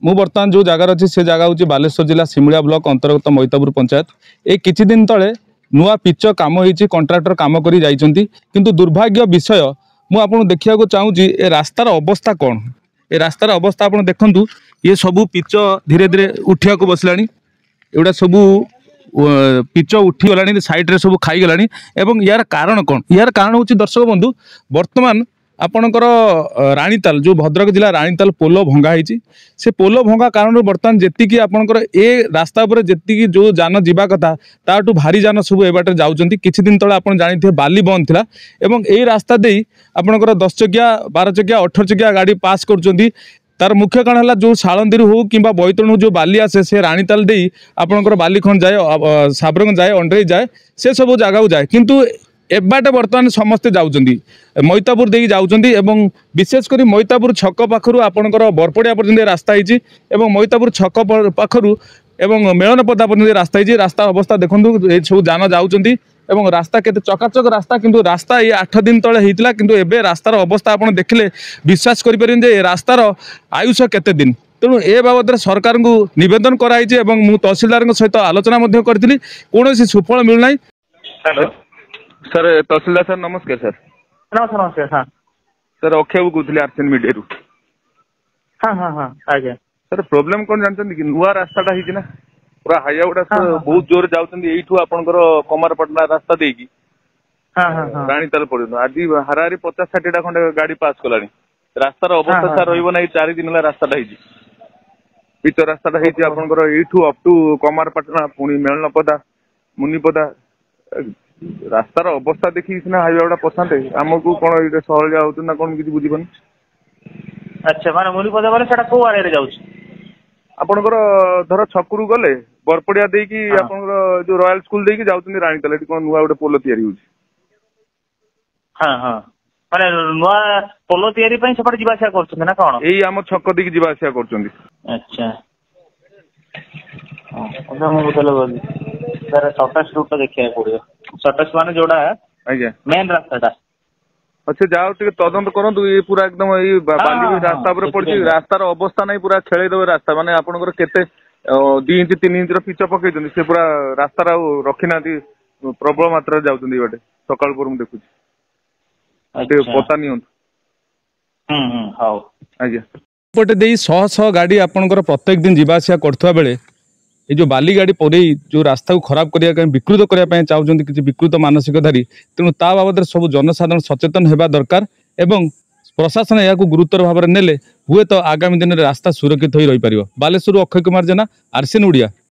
मु बर्तमान जो जगार अच्छी से जगह हूँ बालेश्वर जिला सिमुलिया ब्लॉक अंतर्गत मैतापुर पंचायत। ये किछि दिन तले नुआ पिच कम होती कंट्राक्टर कम कर किंतु दुर्भाग्य विषय मु आपको देखा चाहूँगी ए रास्तार अवस्था कौन। ए रास्तार अवस्था आप देखु ये सबू पिच धीरे धीरे उठा बसला एगुड़ा सबू पिच उठीगला साइड्रे सब खाईगला एवं यार कारण कौन। यार कारण हूँ दर्शक बंधु बर्तमान आपणकर राणीताल जो भद्रक जिला राणीताल पोल भंगा होती से पोल भंगा कारण बर्तमान जी आपणकर ए रास्ता पर जी जो जान जावा कथा ताठू भारी जान सब ए बाटे जाउछंती। किछि दिन तले आपण जानिथे बाली बंद थिला एवं ए रास्ता देई आपणकर 10 चकिया 12 चकिया 18 चकिया गाड़ी पास करछंती। तार मुख्य कारण है जो सालंदी हो कि बैतरण जो बाली आसे से राणीताल दे आपणकर बालीखंड जाए साबरगंज जाए अंड्रे जाए से सब जगह जाए किंतु एबाटे बर्तमान समस्ते जाउछंती मैतापुर देकी जाउछंती एवं विशेषकर मैतापुर छक पाखरु आपणकर बरपड़िया पर्यंत रास्ता होईची एवं मैतापुर छक पाखरु एवं मेलनपदा पर्यंत रास्ता होईची। रास्ता अवस्था देखंतु ए सब जान जाउछंती एवं रास्ता केते चकाचक रास्ता किंतु रास्ता ये 8 दिन तले होइतिला किंतु एबे रास्तार अवस्था आपण देखले विश्वास करि परिबेन जे रास्तार आयुष केते दिन। तेणु ए बाबद सरकार को निवेदन कराई एवं मु तहसीलदार सहित आलोचना मध्य करथिली कोनोसी सुफल मिलु नै। हेलो सर तहसीलदार सर नमस्कार। सर नमस्कार नमस्कार। हाँ सर अक्षय बाबू कहते आरसीएन मीडिया रु। हाँ हाँ हाँ आज्ञा सर प्रोब्लेम कौन जानते कि नुआ रास्ताटा होती ना पूरा हाइया गुड़ा बहुत जोर जाऊँगी यू आपंकर कमारपाटना रास्ता देकी राणीताल पर्यटन आज हाराहारी 50-60 खंडे गाड़ी पास कला रास्तार अवस्था सार रहा 4 दिन है रास्ताटा पिच रास्ताटा आपंकर यू अप टू कमारपाटना पुणी मेलनपदा मुनिपदा रास्तार अवस्था देखी सीना हाइवा गुड़ा पसाते आमको कौन ये सहलिया होना कौन किसी बुझीपान। अच्छा माने मुनिपदा वाले सेटा को आरे जाउछ आपनकर धर छकरू गले बरपड़िया देकी आपनकर जो रॉयल स्कूल देकी जाउतनी राणीताल एटी कोन नुआ गोटे पोलो तयारी होउछ। हां हां माने नुआ पोलो तयारी पई सेपट जिबा आसिया करछन ना कोन एई हम छक देकी जिबा आसिया करछन। अच्छा हां ओदा हम बोतल बोली सर शॉर्टेस्ट रूट तो देखिया पड़ियो शॉर्टेस्ट माने जोड़ा है आज्ञा मेन रास्ताटा। अच्छा जाओ टे तदंत करंतु ये पूरा एकदम ये बाली रास्ता पर पड़ी रास्तार अवस्था नहीं पूरा खेले देवे रास्ता माने आपनकर केते 2 इंच 3 इंच पिच पकई से पूरा रास्तार रखी ना प्रबल मात्रा जाउछंती बाटे सकाळ पर मु देखुची पता नहीं हाउ आज्ञा पटे देई 100 गाड़ी आपनकर प्रत्येक दिन जीवा आसिया करथवा बेले ये जो बाली गाड़ी परे जो रास्ता को खराब करने विकृत करने चाहते किसी विकृत मानसिकधारी तेणु ता बाबद सब जनसाधारण सचेतन होगा दरकार एवं प्रशासन या गुरुतर भाव में नेले हुए तो आगामी दिन में रास्ता सुरक्षित हो रही पार। बालेश्वर अक्षय कुमार जेना आरसीएन ओडिया।